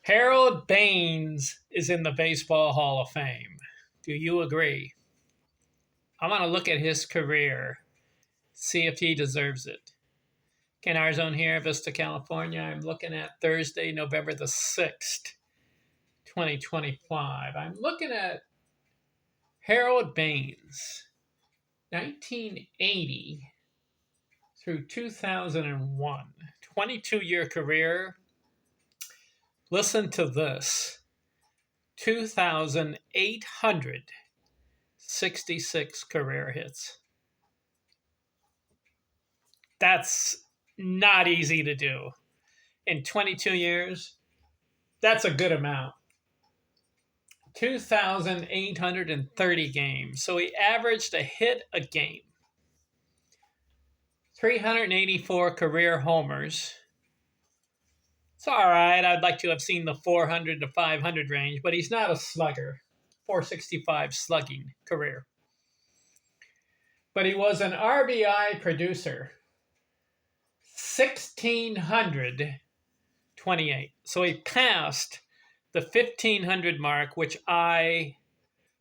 Harold Baines is in the Baseball Hall of Fame. Do you agree? I'm going to look at his career, see if he deserves it. Ken Arzone here, Vista, California. I'm looking at Thursday, November the 6th, 2025. I'm looking at Harold Baines, 1980 through 2001, 22-year career. Listen to this. 2,866 career hits. That's not easy to do. In 22 years, that's a good amount. 2,830 games. So he averaged a hit a game. 384 career homers. It's all right. I'd like to have seen the 400 to 500 range, but he's not a slugger. 465 slugging career. But he was an RBI producer. 1,628. So he passed the 1,500 mark, which I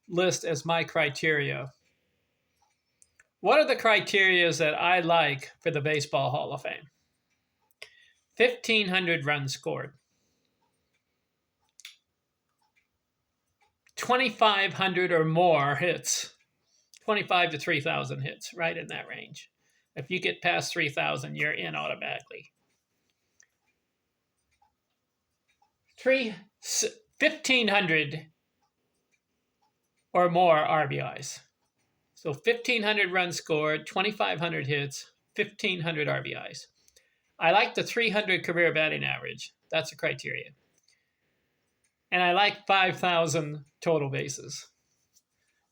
list as my criteria. What are the criteria that I like for the Baseball Hall of Fame? 1,500 runs scored. 2,500 or more hits. 25 to 3,000 hits, right in that range. If you get past 3,000, you're in automatically. 1,500 or more RBIs. So 1,500 runs scored, 2,500 hits, 1,500 RBIs. I like the 300 career batting average. That's a criteria. And I like 5,000 total bases.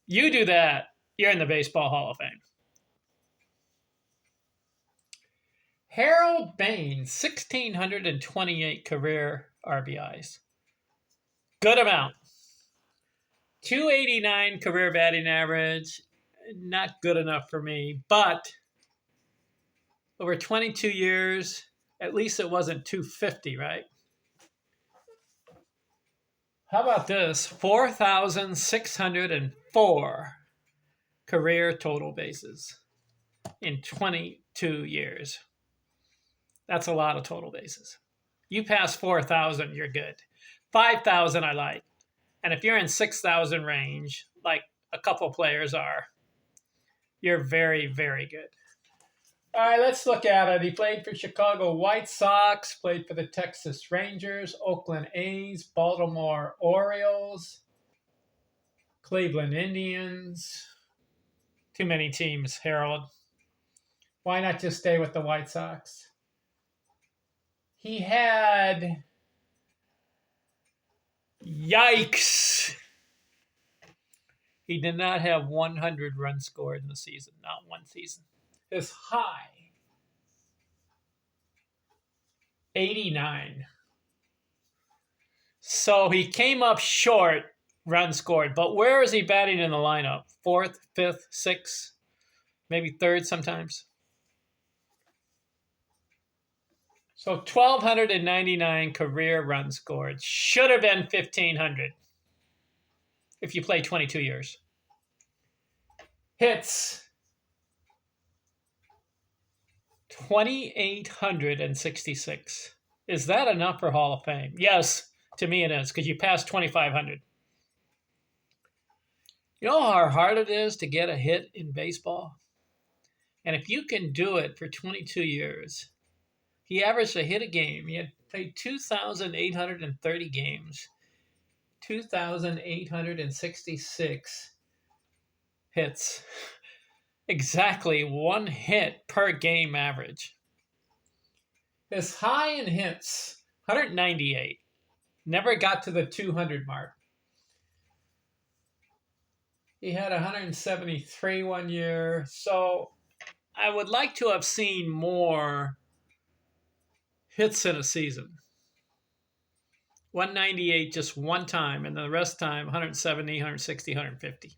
You do that, you're in the Baseball Hall of Fame. Harold Baines, 1,628 career RBIs. Good amount. 289 career batting average. Not good enough for me, but over 22 years, at least it wasn't 250, right? How about this? 4,604 career total bases in 22 years. That's a lot of total bases. You pass 4,000, you're good. 5,000 I like. And if you're in 6,000 range, like a couple players are, you're very, very good. All right, let's look at it. He played for Chicago White Sox, played for the Texas Rangers, Oakland A's, Baltimore Orioles, Cleveland Indians. Too many teams, Harold. Why not just stay with the White Sox? He had... Yikes! He did not have 100 runs scored in the season, not one season. His high, 89. So he came up short runs scored, but where is he batting in the lineup? Fourth, fifth, sixth, maybe third sometimes? So 1,299 career runs scored. Should have been 1,500 if you play 22 years. Hits, 2,866. Is that enough for Hall of Fame? Yes, to me it is, because you passed 2,500. You know how hard it is to get a hit in baseball? And if you can do it for 22 years, he averaged a hit a game. He had played 2,830 games, 2,866 hits. Exactly one hit per game average. His high in hits, 198. Never got to the 200 mark. He had 173 one year. So I would like to have seen more hits in a season. 198 just one time, and the rest time 170, 160, 150.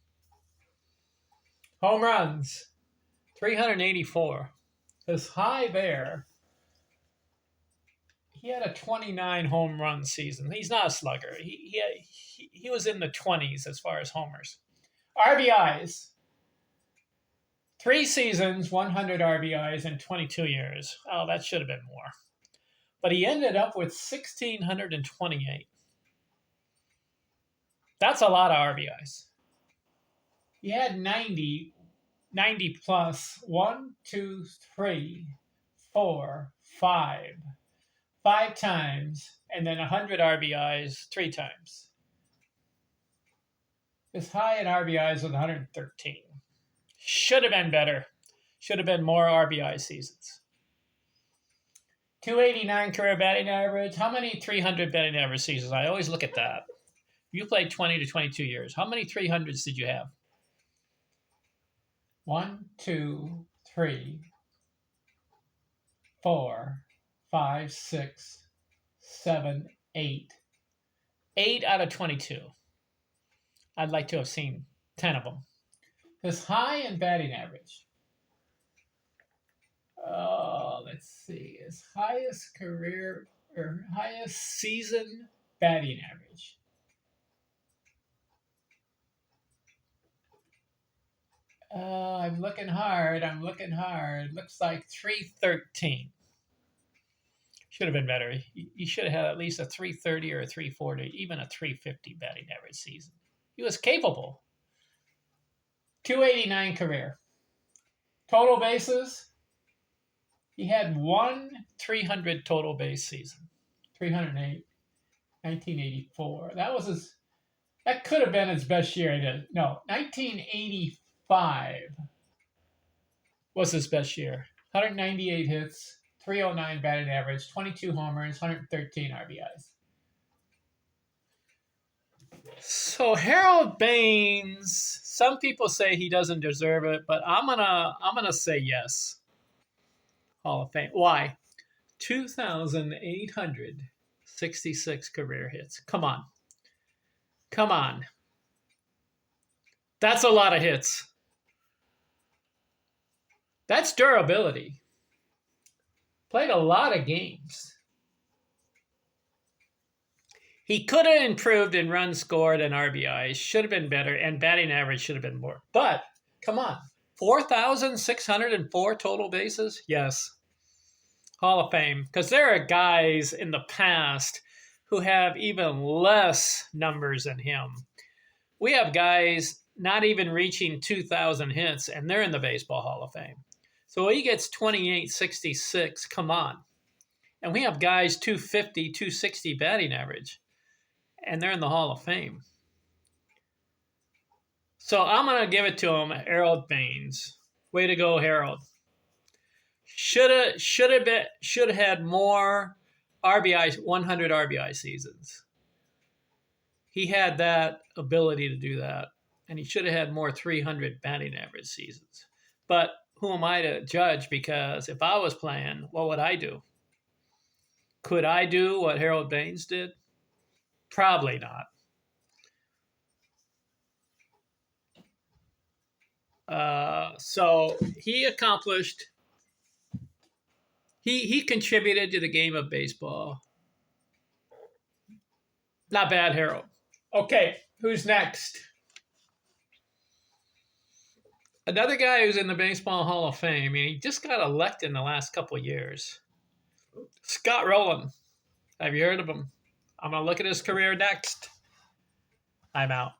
Home runs, 384. His high there, He had a 29 home run season. He's not a slugger. He was in the 20s as far as homers. RBIs. 3 seasons, 100 RBIs in 22 years. Oh, that should have been more. But he ended up with 1,628. That's a lot of RBIs. He had 90 plus 1, 2, 3, 4, 5. 5 times, and then 100 RBIs 3 times. His high in RBIs was 113. Should have been better. Should have been more RBI seasons. 289 career batting average. How many 300 batting average seasons? I always look at that. You played 20 to 22 years. How many 300s did you have? 1, 2, 3, 4, 5, 6, 7, 8. 8 out of 22. I'd like to have seen 10 of them. His high in batting average. Let's see. His highest career or highest season batting average. I'm looking hard. Looks like 313. Should have been better. He should have had at least a 330 or a 340, even a 350 batting average season. He was capable. 289 career. Total bases. He had 1 300 total base season. 308. 1984. That could have been his best year. 1985 was his best year. 198 hits, 309 batting average, 22 homers, 113 RBIs. So Harold Baines, some people say he doesn't deserve it, but I'm gonna say yes. Hall of Fame. Why? 2,866 career hits. Come on. That's a lot of hits. That's durability. Played a lot of games. He could have improved in runs scored and RBIs. Should have been better, and batting average should have been more. But, come on. 4,604 total bases? Yes. Hall of Fame. Because there are guys in the past who have even less numbers than him. We have guys not even reaching 2,000 hits, and they're in the Baseball Hall of Fame. So he gets 2866. Come on. And we have guys 250, 260 batting average, and they're in the Hall of Fame. So I'm going to give it to him, Harold Baines. Way to go, Harold. Should have had more RBI, 100 RBI seasons. He had that ability to do that, and he should have had more 300 batting average seasons. But who am I to judge? Because if I was playing, what would I do? Could I do what Harold Baines did? Probably not. So he accomplished. He contributed to the game of baseball. Not bad, Harold. Okay, who's next? Another guy who's in the Baseball Hall of Fame, and he just got elected in the last couple of years. Scott Rowland. Have you heard of him? I'm going to look at his career next. I'm out.